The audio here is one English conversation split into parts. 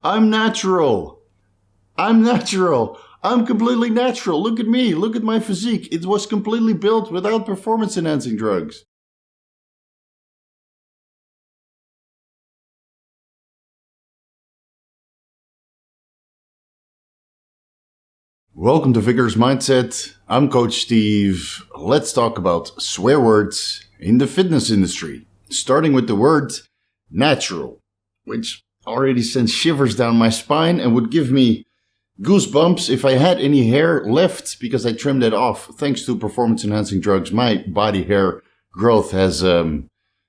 I'm natural. I'm natural. I'm completely natural. Look at me. Look at my physique. It was completely built without performance-enhancing drugs. Welcome to Vigorous Mindset. I'm Coach Steve. Let's talk about swear words in the fitness industry, starting with the word natural, which already sends shivers down my spine and would give me goosebumps if I had any hair left because I trimmed it off. Thanks to performance-enhancing drugs, my body hair growth has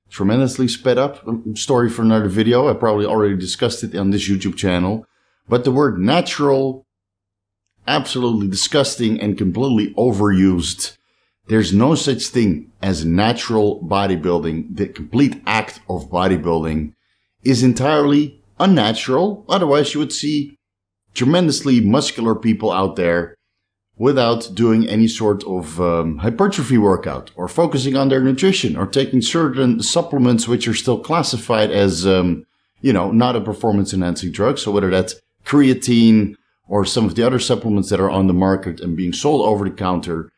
tremendously sped up. Story for another video. I probably already discussed it on this YouTube channel. But the word natural, absolutely disgusting and completely overused. There's no such thing as natural bodybuilding. The complete act of bodybuilding is entirely unnatural. Otherwise, you would see tremendously muscular people out there without doing any sort of hypertrophy workout or focusing on their nutrition or taking certain supplements which are still classified as, not a performance-enhancing drug. So whether that's creatine or some of the other supplements that are on the market and being sold over the counter.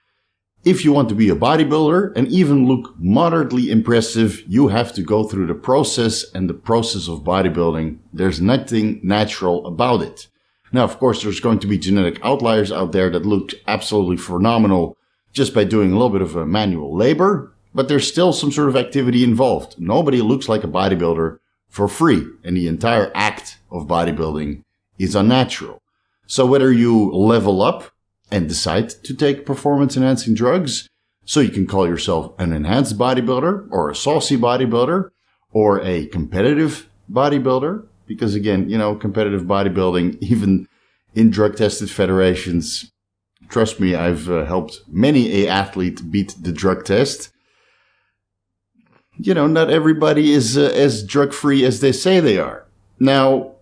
If you want to be a bodybuilder and even look moderately impressive, you have to go through the process, and the process of bodybuilding, there's nothing natural about it. Now, of course, there's going to be genetic outliers out there that look absolutely phenomenal just by doing a little bit of a manual labor, but there's still some sort of activity involved. Nobody looks like a bodybuilder for free, and the entire act of bodybuilding is unnatural. So whether you level up and decide to take performance-enhancing drugs, so you can call yourself an enhanced bodybuilder or a saucy bodybuilder or a competitive bodybuilder, because again, competitive bodybuilding, even in drug-tested federations, trust me, I've helped many a athlete beat the drug test. Not everybody is as drug-free as they say they are. Now,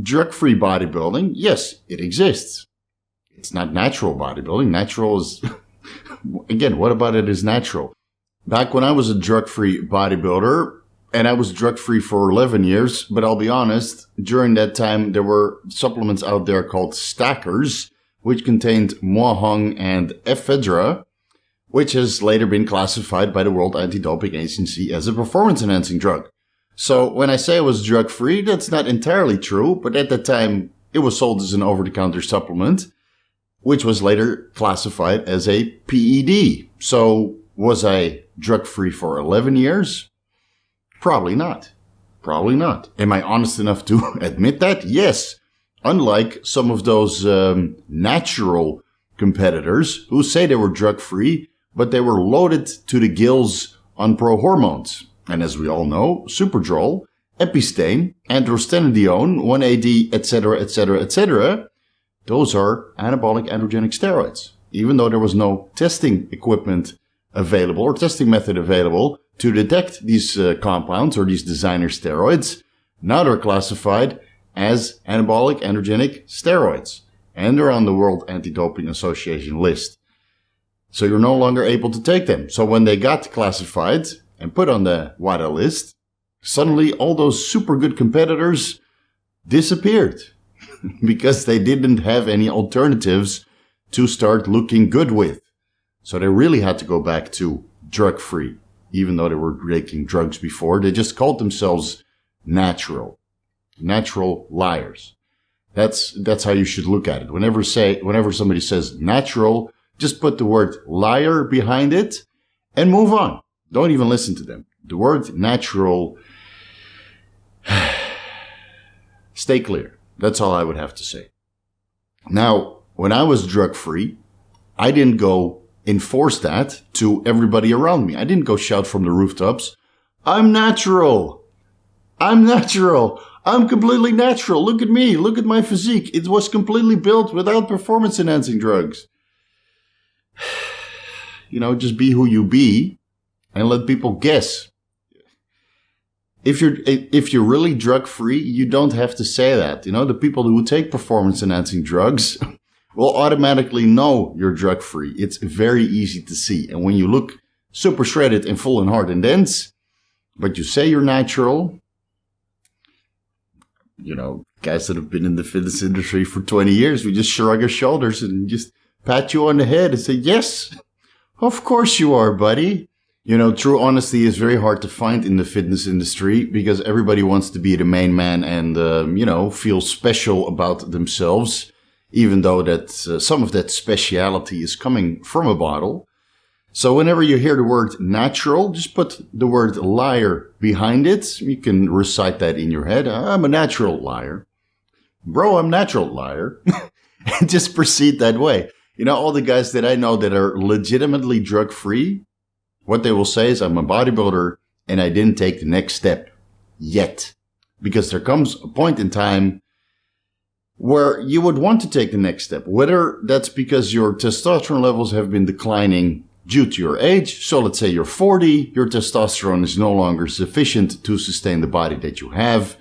drug-free bodybuilding, yes, it exists. It's not natural bodybuilding. Natural is, again, what about it is natural? Back when I was a drug-free bodybuilder, and I was drug-free for 11 years, but I'll be honest, during that time, there were supplements out there called stackers, which contained mohang and ephedra, which has later been classified by the World Anti-Doping Agency as a performance-enhancing drug. So when I say I was drug-free, that's not entirely true, but at that time, it was sold as an over-the-counter supplement, which was later classified as a PED. So was I drug-free for 11 years? Probably not. Probably not. Am I honest enough to admit that? Yes. Unlike some of those natural competitors who say they were drug-free, but they were loaded to the gills on pro-hormones. And as we all know, Superdrol, Epistane, Androstenedione, 1AD, etc., etc., etc., those are anabolic androgenic steroids. Even though there was no testing equipment available or testing method available to detect these compounds or these designer steroids, now they're classified as anabolic androgenic steroids. And they're on the World Anti-Doping Association list. So you're no longer able to take them. So when they got classified and put on the WADA list, suddenly all those super good competitors disappeared because they didn't have any alternatives to start looking good with. So they really had to go back to drug-free, even though they were taking drugs before. They just called themselves natural liars. That's how you should look at it. Whenever somebody says natural, just put the word liar behind it and move on. Don't even listen to them. The word natural, stay clear. That's all I would have to say. Now, when I was drug-free, I didn't go enforce that to everybody around me. I didn't go shout from the rooftops, I'm natural. I'm natural. I'm completely natural. Look at me. Look at my physique. It was completely built without performance-enhancing drugs. Just be who you be and let people guess. If you're really drug-free, you don't have to say that. The people who take performance-enhancing drugs will automatically know you're drug-free. It's very easy to see. And when you look super shredded and full and hard and dense, but you say you're natural, Guys that have been in the fitness industry for 20 years, we just shrug our shoulders and just pat you on the head and say, yes, of course you are, buddy. You know, true honesty is very hard to find in the fitness industry because everybody wants to be the main man and, feel special about themselves, even though that some of that speciality is coming from a bottle. So whenever you hear the word natural, just put the word liar behind it. You can recite that in your head. I'm a natural liar. Bro, I'm natural liar. And just proceed that way. You know, all the guys that I know that are legitimately drug-free, what they will say is, I'm a bodybuilder and I didn't take the next step yet. Because there comes a point in time where you would want to take the next step. Whether that's because your testosterone levels have been declining due to your age. So let's say you're 40, your testosterone is no longer sufficient to sustain the body that you have.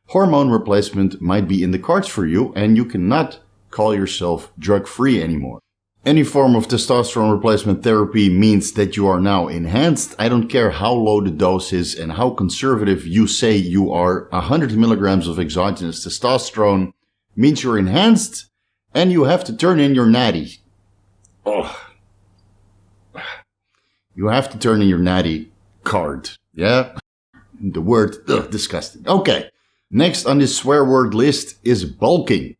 Hormone replacement might be in the cards for you and you cannot call yourself drug-free anymore. Any form of testosterone replacement therapy means that you are now enhanced. I don't care how low the dose is and how conservative you say you are. 100 milligrams of exogenous testosterone means you're enhanced and you have to turn in your natty. Oh. You have to turn in your natty card. Yeah? The word, disgusting. Okay. Next on this swear word list is bulking.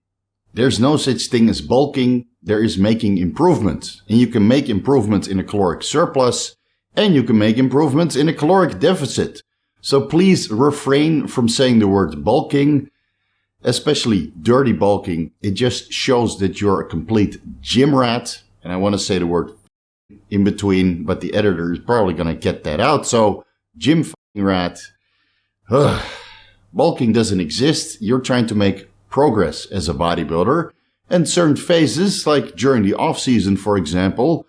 There's no such thing as bulking. There is making improvements. And you can make improvements in a caloric surplus and you can make improvements in a caloric deficit. So please refrain from saying the word bulking, especially dirty bulking. It just shows that you're a complete gym rat. And I want to say the word in between, but the editor is probably going to get that out. So gym fucking rat. Ugh. Bulking doesn't exist. You're trying to make progress as a bodybuilder. And certain phases, like during the off season, for example,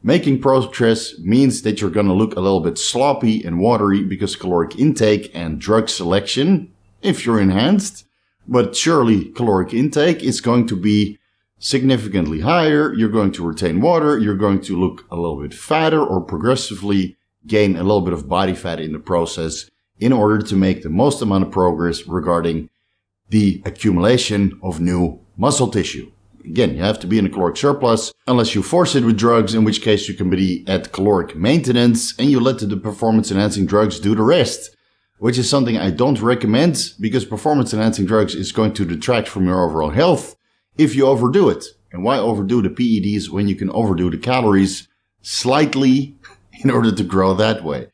making progress means that you're going to look a little bit sloppy and watery because caloric intake and drug selection, if you're enhanced, but surely caloric intake is going to be significantly higher. You're going to retain water. You're going to look a little bit fatter or progressively gain a little bit of body fat in the process in order to make the most amount of progress regarding the accumulation of new muscle tissue. Again, you have to be in a caloric surplus unless you force it with drugs, in which case you can be at caloric maintenance and you let the performance enhancing drugs do the rest, which is something I don't recommend because performance enhancing drugs is going to detract from your overall health if you overdo it. And why overdo the PEDs when you can overdo the calories slightly in order to grow that way?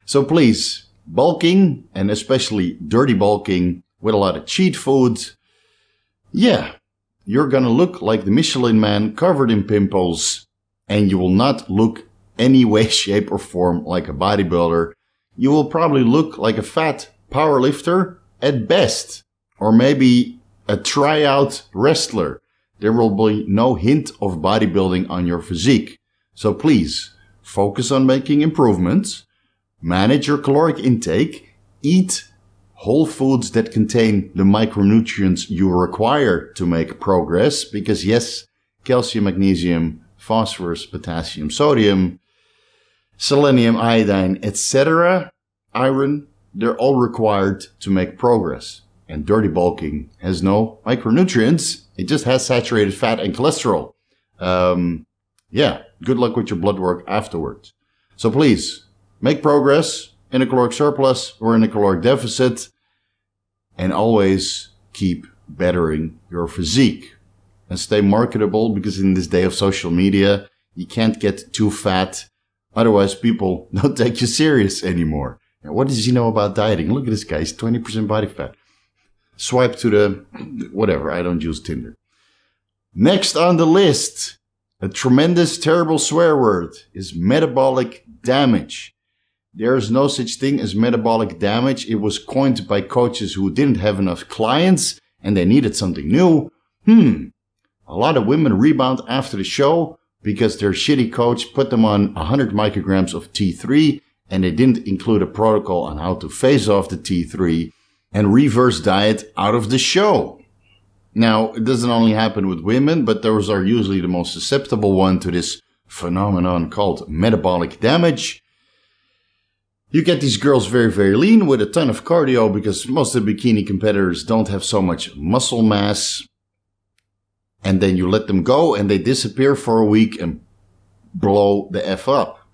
So please, bulking, and especially dirty bulking with a lot of cheat food, yeah, you're going to look like the Michelin Man covered in pimples, and you will not look any way, shape, or form like a bodybuilder. You will probably look like a fat powerlifter at best, or maybe a tryout wrestler. There will be no hint of bodybuilding on your physique. So please, focus on making improvements, manage your caloric intake, eat whole foods that contain the micronutrients you require to make progress, because yes, calcium, magnesium, phosphorus, potassium, sodium, selenium, iodine, etc., iron, they're all required to make progress. And dirty bulking has no micronutrients. It just has saturated fat and cholesterol. Good luck with your blood work afterwards. So please, make progress in a caloric surplus or in a caloric deficit, and always keep bettering your physique. And stay marketable, because in this day of social media, you can't get too fat. Otherwise, people don't take you serious anymore. And what does he know about dieting? Look at this guy, he's 20% body fat. Swipe to the whatever, I don't use Tinder. Next on the list, a tremendous, terrible swear word is metabolic damage. There is no such thing as metabolic damage. It was coined by coaches who didn't have enough clients and they needed something new. A lot of women rebound after the show because their shitty coach put them on 100 micrograms of T3 and they didn't include a protocol on how to phase off the T3 and reverse diet out of the show. Now, it doesn't only happen with women, but those are usually the most susceptible one to this phenomenon called metabolic damage. You get these girls very, very lean with a ton of cardio because most of the bikini competitors don't have so much muscle mass. And then you let them go and they disappear for a week and blow the F up,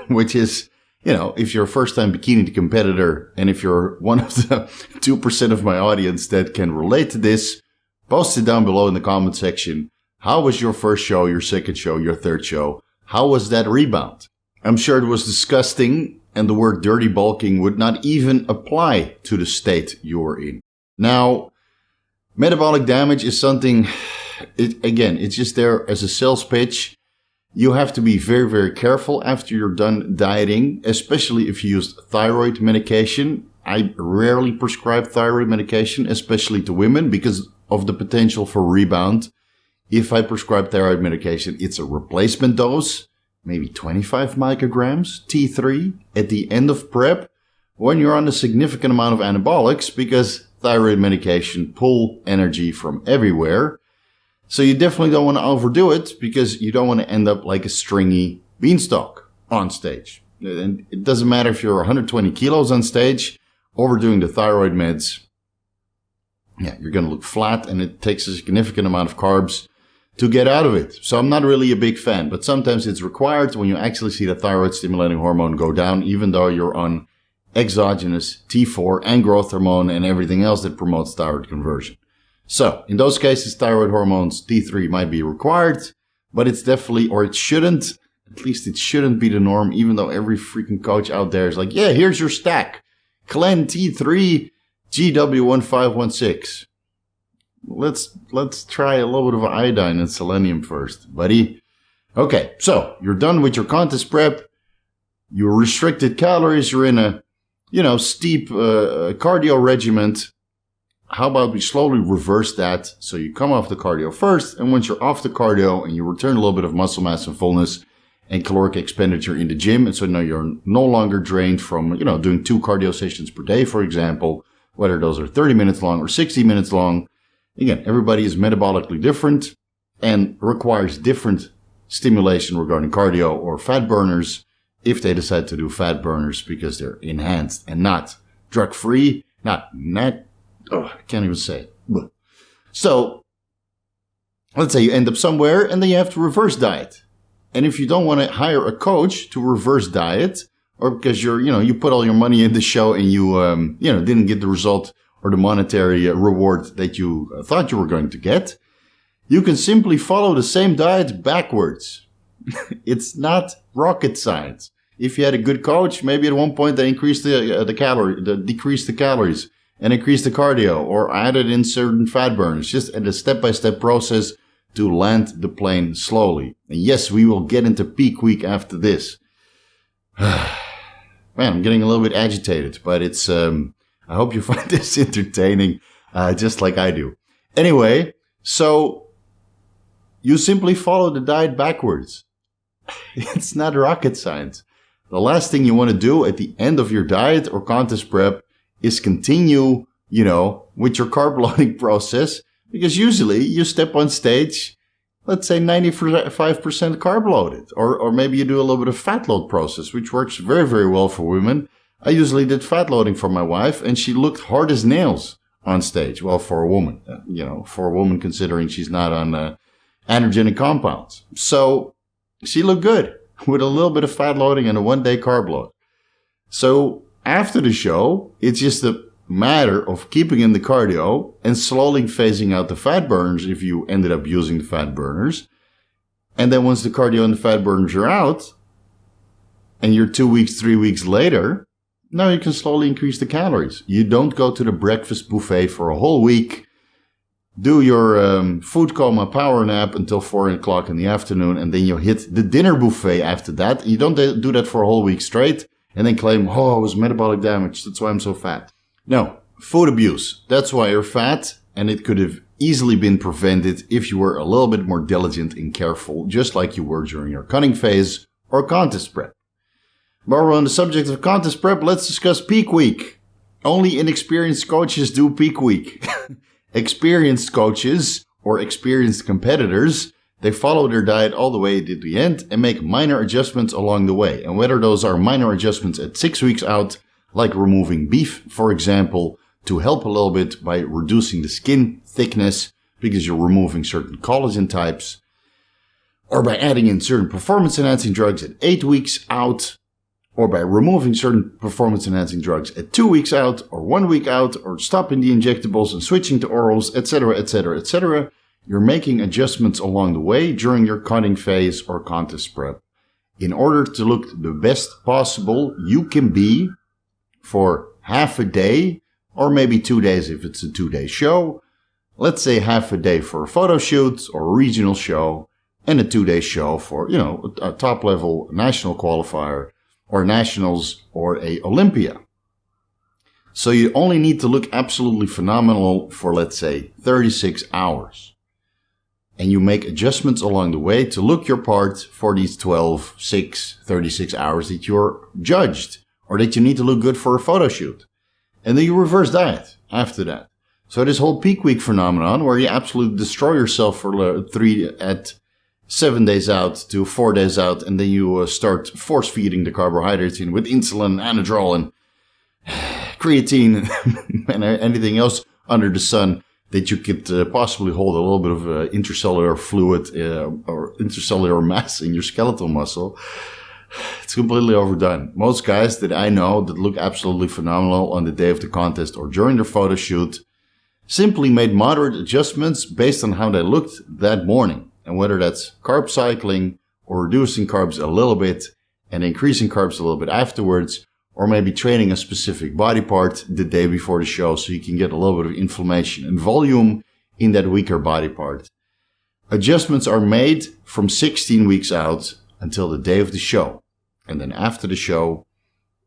which is, you know, if you're a first-time bikini competitor and if you're one of the 2% of my audience that can relate to this, post it down below in the comment section. How was your first show, your second show, your third show? How was that rebound? I'm sure it was disgusting, and the word dirty bulking would not even apply to the state you were in. Now, metabolic damage is something, it's just there as a sales pitch. You have to be very, very careful after you're done dieting, especially if you use thyroid medication. I rarely prescribe thyroid medication, especially to women, because of the potential for rebound. If I prescribe thyroid medication, it's a replacement dose, maybe 25 micrograms, T3, at the end of prep, when you're on a significant amount of anabolics, because thyroid medication pull energy from everywhere. So you definitely don't want to overdo it because you don't want to end up like a stringy beanstalk on stage. And it doesn't matter if you're 120 kilos on stage, overdoing the thyroid meds. Yeah, you're going to look flat and it takes a significant amount of carbs to get out of it. So I'm not really a big fan, but sometimes it's required when you actually see the thyroid stimulating hormone go down, even though you're on exogenous T4 and growth hormone and everything else that promotes thyroid conversion. So in those cases, thyroid hormones, T3 might be required, but it's definitely, or it shouldn't, at least it shouldn't be the norm, even though every freaking coach out there is like, yeah, here's your stack. Clen T3 GW1516. Let's try a little bit of iodine and selenium first, buddy. Okay, so you're done with your contest prep. You're restricted calories. You're in a, steep cardio regimen. How about we slowly reverse that? So you come off the cardio first, and once you're off the cardio and you return a little bit of muscle mass and fullness and caloric expenditure in the gym, and so now you're no longer drained from, doing 2 cardio sessions per day, for example, whether those are 30 minutes long or 60 minutes long. Again, everybody is metabolically different and requires different stimulation regarding cardio or fat burners if they decide to do fat burners because they're enhanced and not drug-free, I can't even say it. So let's say you end up somewhere and then you have to reverse diet. And if you don't want to hire a coach to reverse diet, or because you put all your money in the show and you, didn't get the result or the monetary reward that you thought you were going to get, you can simply follow the same diet backwards. It's not rocket science. If you had a good coach, maybe at one point they decreased the calories and increased the cardio or added in certain fat burners, just at a step-by-step process to land the plane slowly. And yes, we will get into peak week after this. Man, I'm getting a little bit agitated, but it's, I hope you find this entertaining, just like I do. Anyway, so you simply follow the diet backwards. It's not rocket science. The last thing you want to do at the end of your diet or contest prep is continue, with your carb loading process, because usually you step on stage, let's say 95% carb loaded, or maybe you do a little bit of fat load process, which works very, very well for women. I usually did fat loading for my wife and she looked hard as nails on stage. Well, for a woman, considering she's not on androgenic compounds. So she looked good with a little bit of fat loading and a 1-day carb load. So after the show, it's just a matter of keeping in the cardio and slowly phasing out the fat burners if you ended up using the fat burners. And then once the cardio and the fat burners are out, and you're 2 weeks, 3 weeks later, now you can slowly increase the calories. You don't go to the breakfast buffet for a whole week, do your food coma power nap until 4 o'clock in the afternoon, and then you hit the dinner buffet after that. You don't do that for a whole week straight and then claim, oh, it was metabolic damage, that's why I'm so fat. No, food abuse. That's why you're fat, and it could have easily been prevented if you were a little bit more diligent and careful, just like you were during your cutting phase or contest prep. While we're on the subject of contest prep, let's discuss peak week. Only inexperienced coaches do peak week. Experienced coaches or experienced competitors they follow their diet all the way to the end and make minor adjustments along the way. And whether those are minor adjustments at 6 weeks out, like removing beef, for example, to help a little bit by reducing the skin thickness because you're removing certain collagen types, or by adding in certain performance-enhancing drugs at 8 weeks out, or by removing certain performance-enhancing drugs at 2 weeks out, or 1 week out, or stopping the injectables and switching to orals, etc., etc., etc., you're making adjustments along the way during your cutting phase or contest prep in order to look the best possible you can be for half a day, or maybe 2 days if it's a 2-day show. Let's say half a day for a photo shoot or a regional show, and a 2-day show for, a top-level national qualifier or nationals or a Olympia. So you only need to look absolutely phenomenal for, let's say, 36 hours. And you make adjustments along the way to look your part for these 12, 6, 36 hours that you're judged, or that you need to look good for a photo shoot. And then you reverse diet after that. So this whole peak week phenomenon where you absolutely destroy yourself for 7 days out to 4 days out, and then you start force feeding the carbohydrates in with insulin, anadrol, and creatine, and anything else under the sun that you could possibly hold a little bit of intercellular fluid or intercellular mass in your skeletal muscle. It's completely overdone. Most guys that I know that look absolutely phenomenal on the day of the contest or during their photo shoot simply made moderate adjustments based on how they looked that morning. And whether that's carb cycling or reducing carbs a little bit and increasing carbs a little bit afterwards, or maybe training a specific body part the day before the show so you can get a little bit of inflammation and volume in that weaker body part. Adjustments are made from 16 weeks out until the day of the show. And then after the show,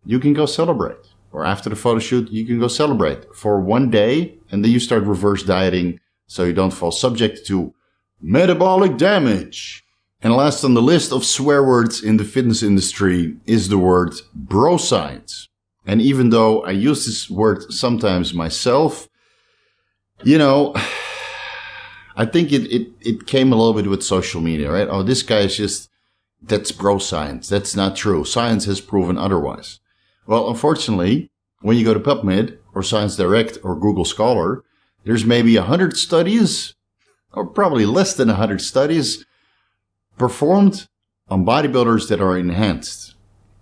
you can go celebrate. Or after the photo shoot, you can go celebrate for 1 day, and then you start reverse dieting so you don't fall subject to metabolic damage. And last on the list of swear words in the fitness industry is the word bro science. And even though I use this word sometimes myself, I think it came a little bit with social media, right? Oh, this guy is that's bro science. That's not true. Science has proven otherwise. Well, unfortunately, when you go to PubMed or Science Direct or Google Scholar, there's maybe 100 studies, or probably less than 100 studies, performed on bodybuilders that are enhanced.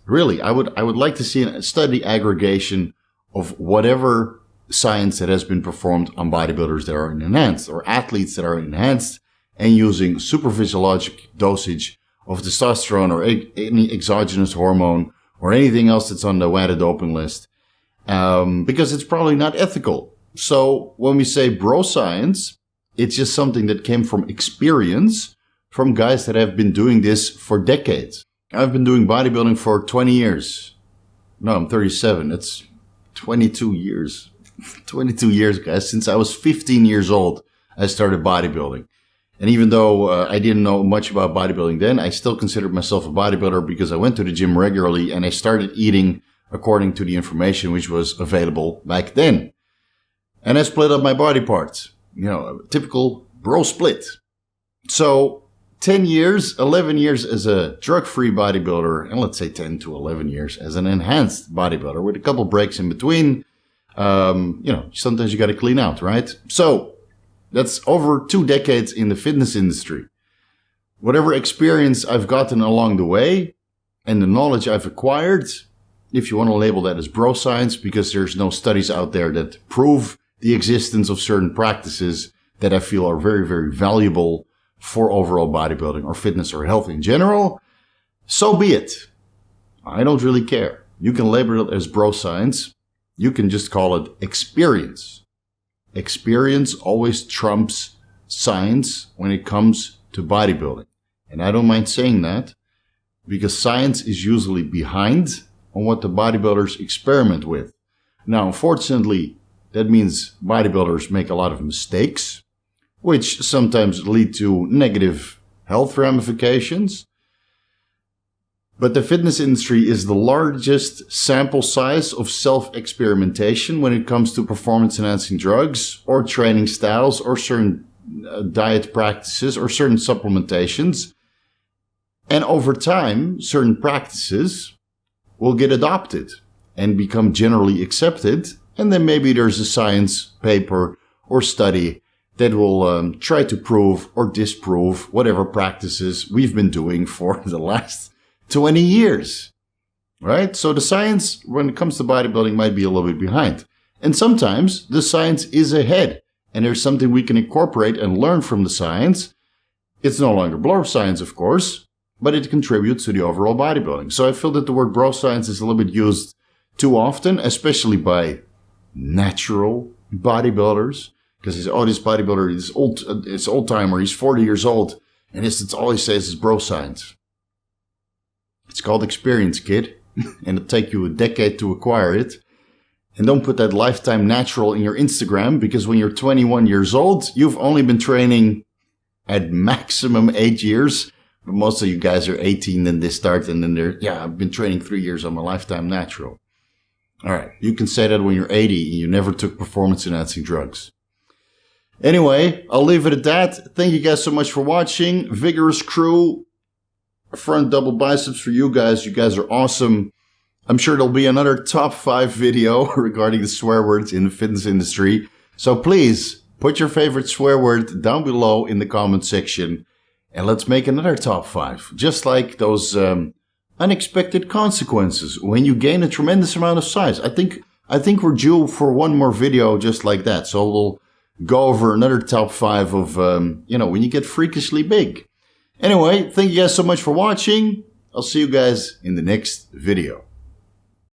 Really, I would like to see a study aggregation of whatever science that has been performed on bodybuilders that are enhanced, or athletes that are enhanced and using super physiologic dosage of testosterone or any exogenous hormone or anything else that's on the WADA doping list, because it's probably not ethical. So when we say bro science, it's just something that came from experience from guys that have been doing this for decades. I've been doing bodybuilding for 20 years. No, I'm 37. It's 22 years. 22 years, guys. Since I was 15 years old, I started bodybuilding. And even though I didn't know much about bodybuilding then, I still considered myself a bodybuilder because I went to the gym regularly and I started eating according to the information which was available back then. And I split up my body parts. A typical bro split. So 10 years, 11 years as a drug-free bodybuilder, and let's say 10 to 11 years as an enhanced bodybuilder with a couple breaks in between. Sometimes you got to clean out, right? So that's over 2 decades in the fitness industry. Whatever experience I've gotten along the way and the knowledge I've acquired, if you want to label that as bro science, because there's no studies out there that prove the existence of certain practices that I feel are very, very valuable for overall bodybuilding or fitness or health in general, so be it. I don't really care. You can label it as bro science. You can just call it experience. Experience always trumps science when it comes to bodybuilding. And I don't mind saying that because science is usually behind on what the bodybuilders experiment with. Now, unfortunately, that means bodybuilders make a lot of mistakes, which sometimes lead to negative health ramifications. But the fitness industry is the largest sample size of self-experimentation when it comes to performance-enhancing drugs or training styles or certain diet practices or certain supplementations. And over time, certain practices will get adopted and become generally accepted. And then maybe there's a science paper or study that will try to prove or disprove whatever practices we've been doing for the last 20 years. Right? So the science, when it comes to bodybuilding, might be a little bit behind. And sometimes the science is ahead. And there's something we can incorporate and learn from the science. It's no longer bro science, of course, but it contributes to the overall bodybuilding. So I feel that the word bro science is a little bit used too often, especially by natural bodybuilders. Because they say, oh, this bodybuilder is old timer, he's 40 years old, and it's all he says is bro science. It's called experience, kid, and it'll take you a decade to acquire it. And don't put that lifetime natural in your Instagram, because when you're 21 years old, you've only been training at maximum 8 years. But most of you guys are 18 and they start, and then I've been training 3 years on my lifetime natural. All right, you can say that when you're 80 and you never took performance-enhancing drugs. Anyway, I'll leave it at that. Thank you guys so much for watching. Vigorous crew, front double biceps for you guys. You guys are awesome. I'm sure there'll be another top 5 video regarding the swear words in the fitness industry. So please put your favorite swear word down below in the comment section. And let's make another top 5. Just like those unexpected consequences when you gain a tremendous amount of size. I think we're due for one more video just like that. So we'll go over another top 5 of, when you get freakishly big. Anyway, thank you guys so much for watching. I'll see you guys in the next video.